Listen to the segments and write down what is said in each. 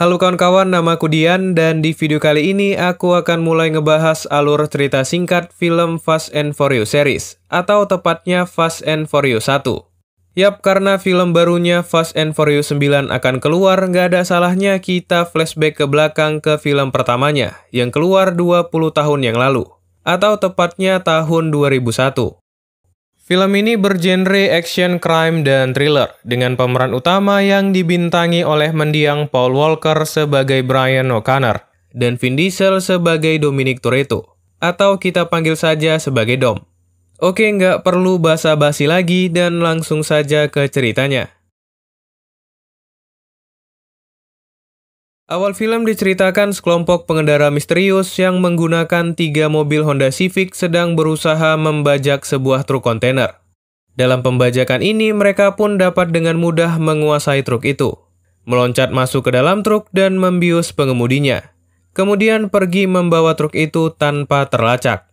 Halo kawan-kawan, namaku Dian dan di video kali ini aku akan mulai ngebahas alur cerita singkat film Fast and Furious series, atau tepatnya Fast and Furious 1. Yap, karena film barunya Fast and Furious 9 akan keluar, nggak ada salahnya kita flashback ke belakang ke film pertamanya, yang keluar 20 tahun yang lalu, atau tepatnya tahun 2001. Film ini bergenre action, crime, dan thriller, dengan pemeran utama yang dibintangi oleh mendiang Paul Walker sebagai Brian O'Connor, dan Vin Diesel sebagai Dominic Toretto, atau kita panggil saja sebagai Dom. Oke, nggak perlu basa-basi lagi dan langsung saja ke ceritanya. Awal film diceritakan sekelompok pengendara misterius yang menggunakan 3 mobil Honda Civic sedang berusaha membajak sebuah truk kontainer. Dalam pembajakan ini, mereka pun dapat dengan mudah menguasai truk itu, meloncat masuk ke dalam truk dan membius pengemudinya, kemudian pergi membawa truk itu tanpa terlacak.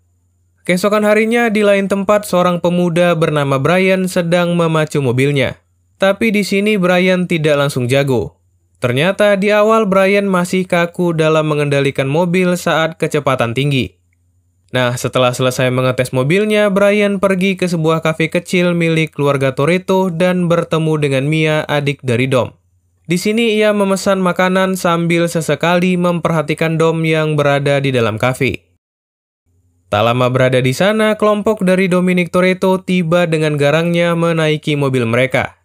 Keesokan harinya, di lain tempat, seorang pemuda bernama Brian sedang memacu mobilnya. Tapi di sini Brian tidak langsung jago. Ternyata di awal Brian masih kaku dalam mengendalikan mobil saat kecepatan tinggi. Nah, setelah selesai mengetes mobilnya, Brian pergi ke sebuah kafe kecil milik keluarga Toretto dan bertemu dengan Mia, adik dari Dom. Di sini ia memesan makanan sambil sesekali memperhatikan Dom yang berada di dalam kafe. Tak lama berada di sana, kelompok dari Dominic Toretto tiba dengan garangnya menaiki mobil mereka.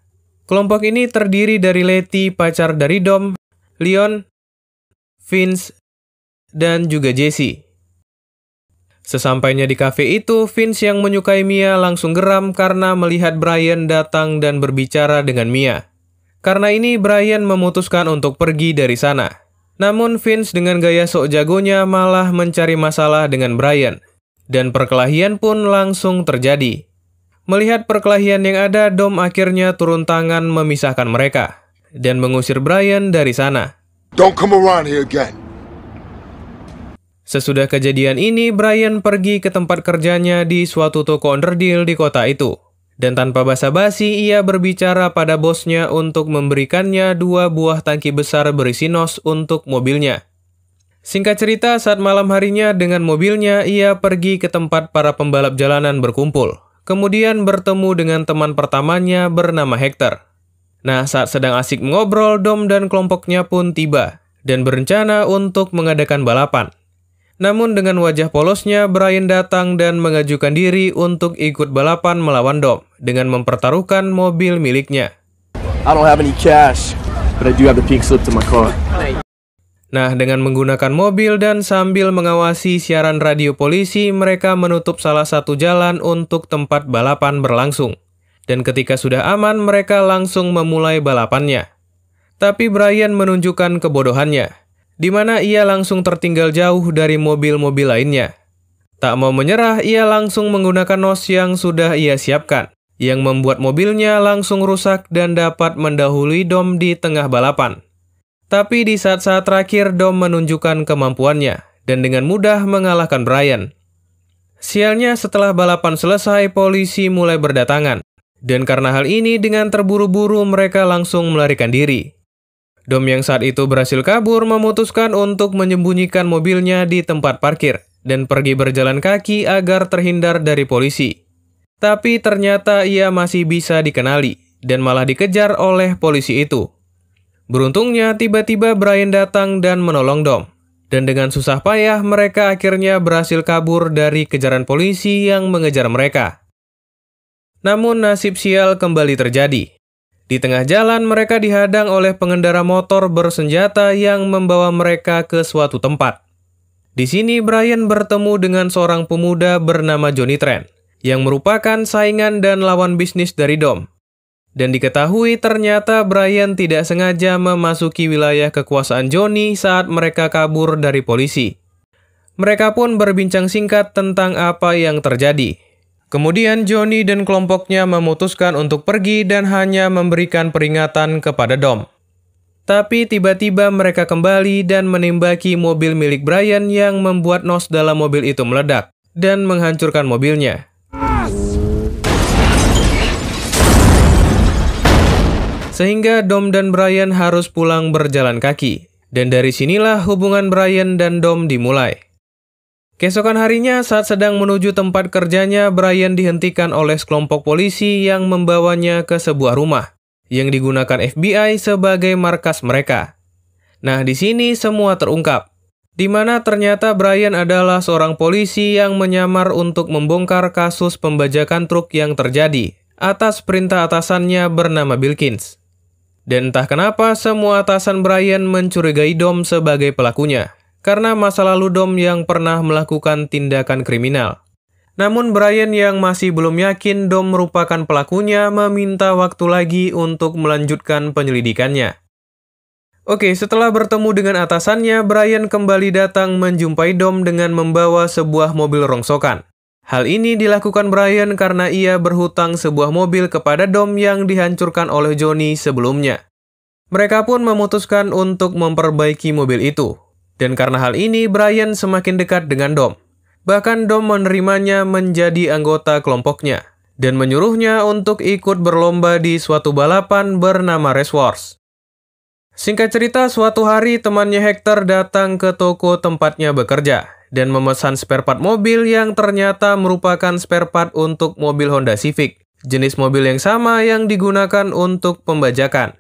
Kelompok ini terdiri dari Letty, pacar dari Dom, Leon, Vince, dan juga Jesse. Sesampainya di kafe itu, Vince yang menyukai Mia langsung geram karena melihat Brian datang dan berbicara dengan Mia. Karena ini, Brian memutuskan untuk pergi dari sana. Namun Vince dengan gaya sok jagonya malah mencari masalah dengan Brian, dan perkelahian pun langsung terjadi. Melihat perkelahian yang ada, Dom akhirnya turun tangan memisahkan mereka dan mengusir Brian dari sana. Don't come around here again. Sesudah kejadian ini, Brian pergi ke tempat kerjanya di suatu toko onderdil di kota itu. Dan tanpa basa-basi, ia berbicara pada bosnya untuk memberikannya 2 buah tangki besar berisi nos untuk mobilnya. Singkat cerita, saat malam harinya dengan mobilnya, ia pergi ke tempat para pembalap jalanan berkumpul. Kemudian bertemu dengan teman pertamanya bernama Hector. Nah, saat sedang asik mengobrol, Dom dan kelompoknya pun tiba dan berencana untuk mengadakan balapan. Namun dengan wajah polosnya, Brian datang dan mengajukan diri untuk ikut balapan melawan Dom dengan mempertaruhkan mobil miliknya. I don't have any cash, but I do have the pink slip to my car. Nah, dengan menggunakan mobil dan sambil mengawasi siaran radio polisi, mereka menutup salah satu jalan untuk tempat balapan berlangsung. Dan ketika sudah aman, mereka langsung memulai balapannya. Tapi Brian menunjukkan kebodohannya, di mana ia langsung tertinggal jauh dari mobil-mobil lainnya. Tak mau menyerah, ia langsung menggunakan nos yang sudah ia siapkan, yang membuat mobilnya langsung rusak dan dapat mendahului Dom di tengah balapan. Tapi di saat-saat terakhir, Dom menunjukkan kemampuannya dan dengan mudah mengalahkan Brian. Sialnya, setelah balapan selesai, polisi mulai berdatangan. Dan karena hal ini, dengan terburu-buru mereka langsung melarikan diri. Dom yang saat itu berhasil kabur memutuskan untuk menyembunyikan mobilnya di tempat parkir dan pergi berjalan kaki agar terhindar dari polisi. Tapi ternyata ia masih bisa dikenali dan malah dikejar oleh polisi itu. Beruntungnya, tiba-tiba Brian datang dan menolong Dom. Dan dengan susah payah, mereka akhirnya berhasil kabur dari kejaran polisi yang mengejar mereka. Namun nasib sial kembali terjadi. Di tengah jalan, mereka dihadang oleh pengendara motor bersenjata yang membawa mereka ke suatu tempat. Di sini, Brian bertemu dengan seorang pemuda bernama Johnny Tran, yang merupakan saingan dan lawan bisnis dari Dom. Dan diketahui ternyata Brian tidak sengaja memasuki wilayah kekuasaan Johnny saat mereka kabur dari polisi. Mereka pun berbincang singkat tentang apa yang terjadi. Kemudian Johnny dan kelompoknya memutuskan untuk pergi dan hanya memberikan peringatan kepada Dom. Tapi tiba-tiba mereka kembali dan menembaki mobil milik Brian yang membuat nos dalam mobil itu meledak dan menghancurkan mobilnya. Sehingga Dom dan Brian harus pulang berjalan kaki. Dan dari sinilah hubungan Brian dan Dom dimulai. Keesokan harinya saat sedang menuju tempat kerjanya, Brian dihentikan oleh sekelompok polisi yang membawanya ke sebuah rumah yang digunakan FBI sebagai markas mereka. Nah, di sini semua terungkap, di mana ternyata Brian adalah seorang polisi yang menyamar untuk membongkar kasus pembajakan truk yang terjadi atas perintah atasannya bernama Bilkins. Dan entah kenapa semua atasan Brian mencurigai Dom sebagai pelakunya, karena masa lalu Dom yang pernah melakukan tindakan kriminal. Namun Brian yang masih belum yakin Dom merupakan pelakunya meminta waktu lagi untuk melanjutkan penyelidikannya. Oke, setelah bertemu dengan atasannya, Brian kembali datang menjumpai Dom dengan membawa sebuah mobil rongsokan. Hal ini dilakukan Brian karena ia berhutang sebuah mobil kepada Dom yang dihancurkan oleh Johnny sebelumnya. Mereka pun memutuskan untuk memperbaiki mobil itu. Dan karena hal ini, Brian semakin dekat dengan Dom. Bahkan Dom menerimanya menjadi anggota kelompoknya dan menyuruhnya untuk ikut berlomba di suatu balapan bernama Race Wars. Singkat cerita, suatu hari temannya Hector datang ke toko tempatnya bekerja dan memesan spare part mobil yang ternyata merupakan spare part untuk mobil Honda Civic, jenis mobil yang sama yang digunakan untuk pembajakan.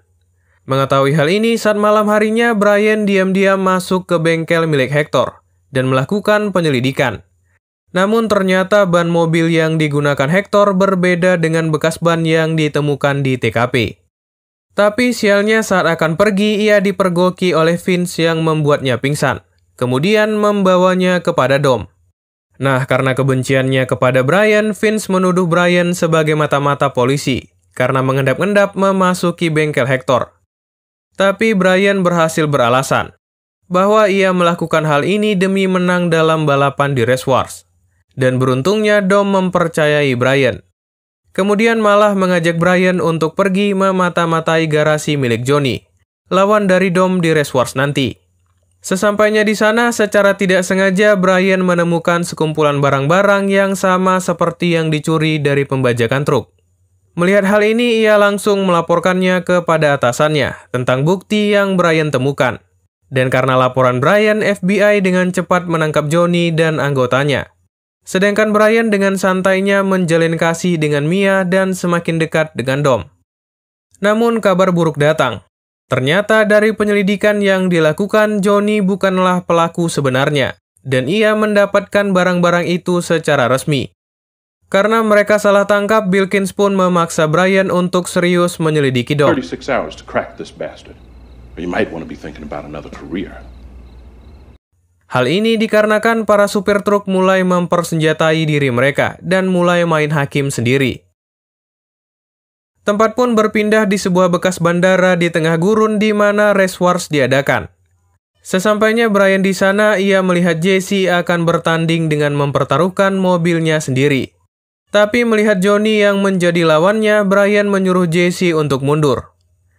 Mengetahui hal ini, saat malam harinya Brian diam-diam masuk ke bengkel milik Hector dan melakukan penyelidikan. Namun ternyata ban mobil yang digunakan Hector berbeda dengan bekas ban yang ditemukan di TKP. Tapi sialnya saat akan pergi, ia dipergoki oleh Vince yang membuatnya pingsan, kemudian membawanya kepada Dom. Nah, karena kebenciannya kepada Brian, Vince menuduh Brian sebagai mata-mata polisi karena mengendap-endap memasuki bengkel Hector. Tapi Brian berhasil beralasan bahwa ia melakukan hal ini demi menang dalam balapan di Race Wars. Dan beruntungnya Dom mempercayai Brian. Kemudian malah mengajak Brian untuk pergi memata-matai garasi milik Johnny, lawan dari Dom di Race Wars nanti. Sesampainya di sana, secara tidak sengaja Brian menemukan sekumpulan barang-barang yang sama seperti yang dicuri dari pembajakan truk. Melihat hal ini, ia langsung melaporkannya kepada atasannya tentang bukti yang Brian temukan. Dan karena laporan Brian, FBI dengan cepat menangkap Johnny dan anggotanya. Sedangkan Brian dengan santainya menjalin kasih dengan Mia dan semakin dekat dengan Dom. Namun kabar buruk datang. Ternyata dari penyelidikan yang dilakukan, Johnny bukanlah pelaku sebenarnya. Dan ia mendapatkan barang-barang itu secara resmi. Karena mereka salah tangkap, Bilkins pun memaksa Brian untuk serius menyelidiki Dom. 36 hours to crack this bastard. Or you might want to be thinking about another career. Hal ini dikarenakan para supir truk mulai mempersenjatai diri mereka dan mulai main hakim sendiri. Tempat pun berpindah di sebuah bekas bandara di tengah gurun di mana Race Wars diadakan. Sesampainya Brian di sana, ia melihat Jesse akan bertanding dengan mempertaruhkan mobilnya sendiri. Tapi melihat Johnny yang menjadi lawannya, Brian menyuruh Jesse untuk mundur.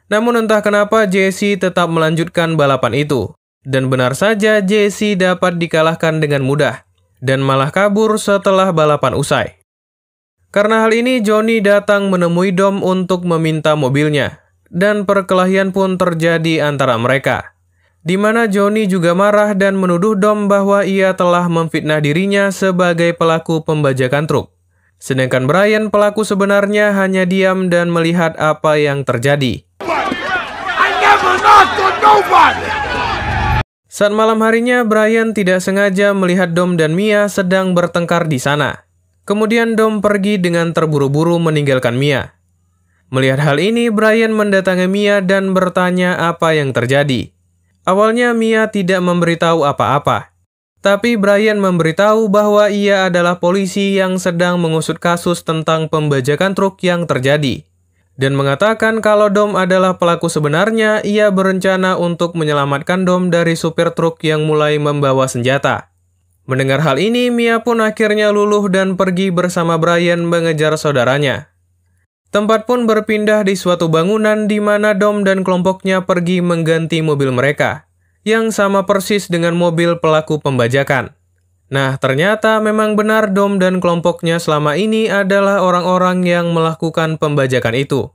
Namun entah kenapa Jesse tetap melanjutkan balapan itu. Dan benar saja Jesse dapat dikalahkan dengan mudah. Dan malah kabur setelah balapan usai. Karena hal ini Johnny datang menemui Dom untuk meminta mobilnya. Dan perkelahian pun terjadi antara mereka. Di mana Johnny juga marah dan menuduh Dom bahwa ia telah memfitnah dirinya sebagai pelaku pembajakan truk. Sedangkan Brian, pelaku sebenarnya, hanya diam dan melihat apa yang terjadi. Saat malam harinya, Brian tidak sengaja melihat Dom dan Mia sedang bertengkar di sana. Kemudian Dom pergi dengan terburu-buru meninggalkan Mia. Melihat hal ini, Brian mendatangi Mia dan bertanya apa yang terjadi. Awalnya Mia tidak memberitahu apa-apa. Tapi Brian memberitahu bahwa ia adalah polisi yang sedang mengusut kasus tentang pembajakan truk yang terjadi. Dan mengatakan kalau Dom adalah pelaku sebenarnya, ia berencana untuk menyelamatkan Dom dari supir truk yang mulai membawa senjata. Mendengar hal ini, Mia pun akhirnya luluh dan pergi bersama Brian mengejar saudaranya. Tempat pun berpindah di suatu bangunan di mana Dom dan kelompoknya pergi mengganti mobil mereka, yang sama persis dengan mobil pelaku pembajakan. Nah, ternyata memang benar Dom dan kelompoknya selama ini adalah orang-orang yang melakukan pembajakan itu.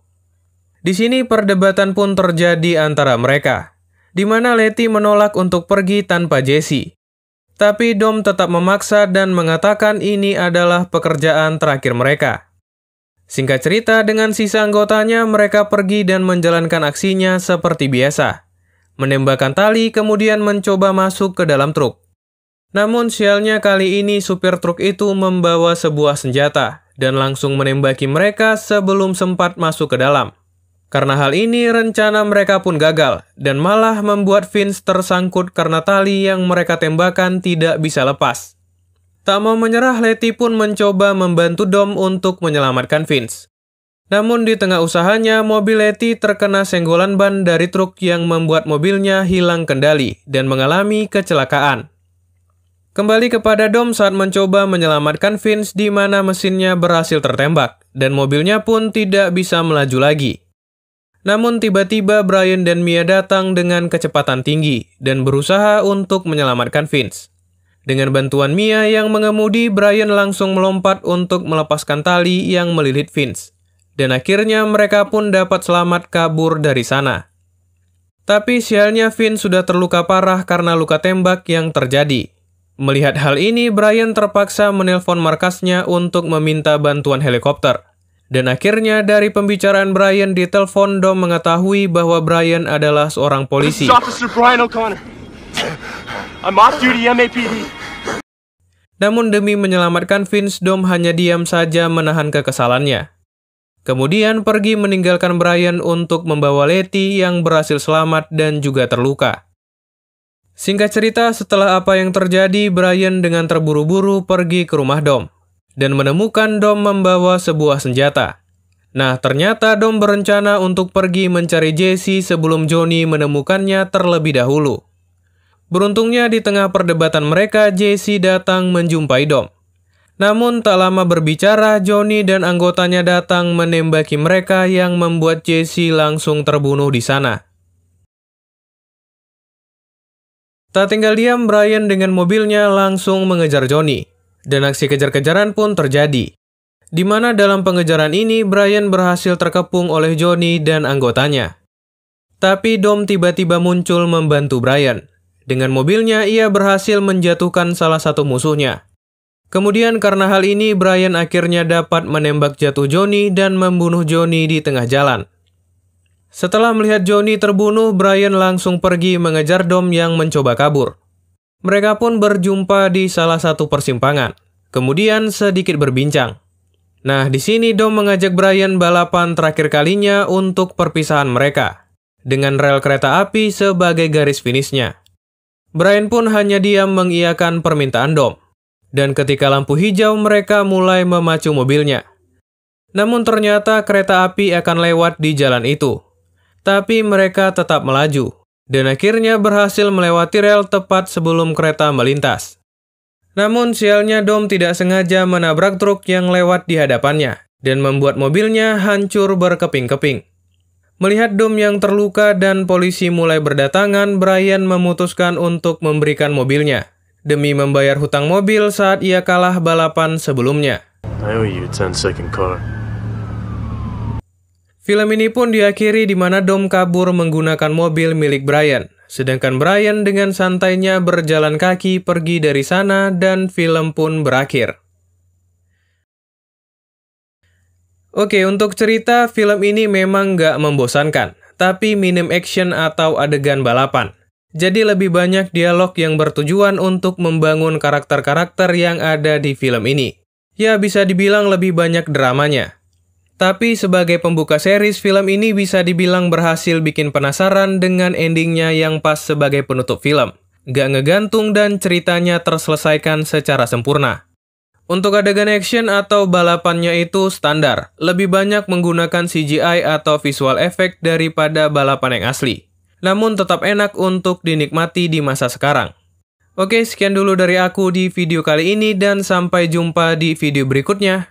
Di sini perdebatan pun terjadi antara mereka. di mana Letty menolak untuk pergi tanpa Jesse. Tapi Dom tetap memaksa dan mengatakan ini adalah pekerjaan terakhir mereka. Singkat cerita, dengan sisa anggotanya, mereka pergi dan menjalankan aksinya seperti biasa. Menembakkan tali, kemudian mencoba masuk ke dalam truk. Namun sialnya kali ini supir truk itu membawa sebuah senjata dan langsung menembaki mereka sebelum sempat masuk ke dalam. Karena hal ini, rencana mereka pun gagal, dan malah membuat Vince tersangkut karena tali yang mereka tembakan tidak bisa lepas. Tak mau menyerah, Letty pun mencoba membantu Dom untuk menyelamatkan Vince. Namun di tengah usahanya, mobil Letty terkena senggolan ban dari truk yang membuat mobilnya hilang kendali dan mengalami kecelakaan. Kembali kepada Dom saat mencoba menyelamatkan Vince di mana mesinnya berhasil tertembak, dan mobilnya pun tidak bisa melaju lagi. Namun tiba-tiba Brian dan Mia datang dengan kecepatan tinggi dan berusaha untuk menyelamatkan Vince. Dengan bantuan Mia yang mengemudi, Brian langsung melompat untuk melepaskan tali yang melilit Vince. Dan akhirnya mereka pun dapat selamat kabur dari sana. Tapi sialnya Vince sudah terluka parah karena luka tembak yang terjadi. Melihat hal ini, Brian terpaksa menelpon markasnya untuk meminta bantuan helikopter. Dan akhirnya dari pembicaraan Brian di telepon, Dom mengetahui bahwa Brian adalah seorang polisi. This is Officer Brian O'Connor. I'm off duty MAPD. Namun demi menyelamatkan Vince, Dom hanya diam saja menahan kekesalannya. Kemudian pergi meninggalkan Brian untuk membawa Letty yang berhasil selamat dan juga terluka. Singkat cerita, setelah apa yang terjadi, Brian dengan terburu-buru pergi ke rumah Dom dan menemukan Dom membawa sebuah senjata. Nah, ternyata Dom berencana untuk pergi mencari Jesse sebelum Johnny menemukannya terlebih dahulu. Beruntungnya di tengah perdebatan mereka, Jesse datang menjumpai Dom. Namun tak lama berbicara, Johnny dan anggotanya datang menembaki mereka yang membuat Jesse langsung terbunuh di sana. Tak tinggal diam, Brian dengan mobilnya langsung mengejar Johnny. Dan aksi kejar-kejaran pun terjadi. Di mana dalam pengejaran ini, Brian berhasil terkepung oleh Johnny dan anggotanya. Tapi Dom tiba-tiba muncul membantu Brian. Dengan mobilnya, ia berhasil menjatuhkan salah satu musuhnya. Kemudian karena hal ini, Brian akhirnya dapat menembak jatuh Johnny dan membunuh Johnny di tengah jalan. Setelah melihat Johnny terbunuh, Brian langsung pergi mengejar Dom yang mencoba kabur. Mereka pun berjumpa di salah satu persimpangan, kemudian sedikit berbincang. Nah, di sini Dom mengajak Brian balapan terakhir kalinya untuk perpisahan mereka, dengan rel kereta api sebagai garis finishnya. Brian pun hanya diam mengiyakan permintaan Dom, dan ketika lampu hijau mereka mulai memacu mobilnya. Namun ternyata kereta api akan lewat di jalan itu, tapi mereka tetap melaju. Dan akhirnya berhasil melewati rel tepat sebelum kereta melintas. Namun sialnya Dom tidak sengaja menabrak truk yang lewat di hadapannya dan membuat mobilnya hancur berkeping-keping. Melihat Dom yang terluka dan polisi mulai berdatangan, Brian memutuskan untuk memberikan mobilnya demi membayar hutang mobil saat ia kalah balapan sebelumnya. I owe you 10 second car. Film ini pun diakhiri di mana Dom kabur menggunakan mobil milik Brian, sedangkan Brian dengan santainya berjalan kaki pergi dari sana dan film pun berakhir. Oke, untuk cerita, film ini memang nggak membosankan, tapi minim action atau adegan balapan. Jadi lebih banyak dialog yang bertujuan untuk membangun karakter-karakter yang ada di film ini. Ya, bisa dibilang lebih banyak dramanya. Tapi sebagai pembuka series, film ini bisa dibilang berhasil bikin penasaran dengan endingnya yang pas sebagai penutup film. Gak ngegantung dan ceritanya terselesaikan secara sempurna. Untuk adegan action atau balapannya itu standar, lebih banyak menggunakan CGI atau visual effect daripada balapan yang asli. Namun tetap enak untuk dinikmati di masa sekarang. Oke, sekian dulu dari aku di video kali ini dan sampai jumpa di video berikutnya.